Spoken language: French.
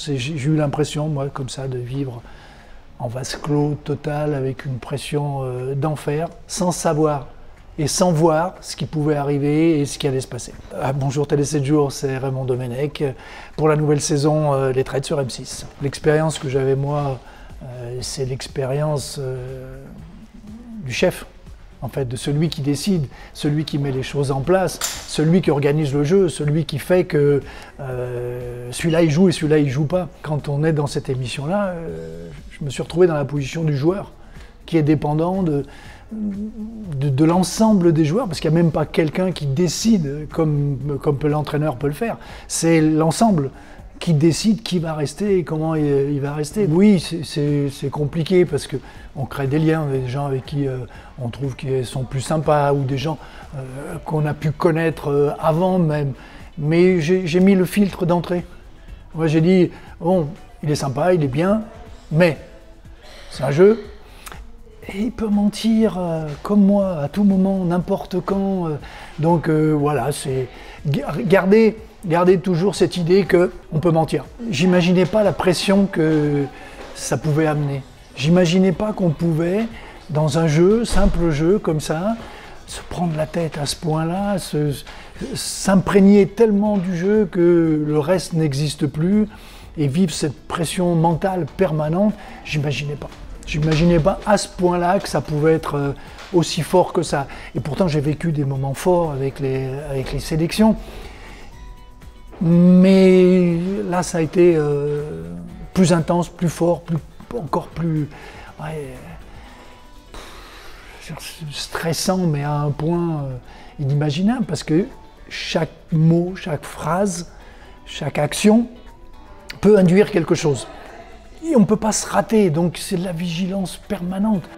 J'ai eu l'impression, moi, comme ça, de vivre en vase clos total, avec une pression d'enfer, sans savoir et sans voir ce qui pouvait arriver et ce qui allait se passer. Bonjour Télé 7 jours, c'est Raymond Domenech. Pour la nouvelle saison, les trades sur M6. L'expérience que j'avais moi, c'est l'expérience du chef, en fait, de celui qui décide, celui qui met les choses en place, celui qui organise le jeu, celui qui fait que celui-là il joue et celui-là il joue pas. Quand on est dans cette émission-là, je me suis retrouvé dans la position du joueur, qui est dépendant de l'ensemble des joueurs, parce qu'il n'y a même pas quelqu'un qui décide comme l'entraîneur peut le faire. C'est l'ensemble qui décide qui va rester et comment il va rester. Oui, c'est compliqué parce qu'on crée des liens avec des gens avec qui on trouve qu'ils sont plus sympas ou des gens qu'on a pu connaître avant même. Mais j'ai mis le filtre d'entrée. Moi j'ai dit, bon, il est sympa, il est bien, mais c'est un jeu. Et il peut mentir comme moi, à tout moment, n'importe quand. Donc voilà, c'est garder toujours cette idée qu'on peut mentir. J'imaginais pas la pression que ça pouvait amener. J'imaginais pas qu'on pouvait, dans un jeu, simple jeu comme ça, se prendre la tête à ce point-là, s'imprégner tellement du jeu que le reste n'existe plus et vivre cette pression mentale permanente, j'imaginais pas. J'imaginais pas à ce point-là que ça pouvait être aussi fort que ça. Et pourtant, j'ai vécu des moments forts avec les sélections. Mais là, ça a été plus intense, plus fort, encore plus stressant, mais à un point inimaginable. Parce que chaque mot, chaque phrase, chaque action peut induire quelque chose. Et on ne peut pas se rater, donc c'est de la vigilance permanente.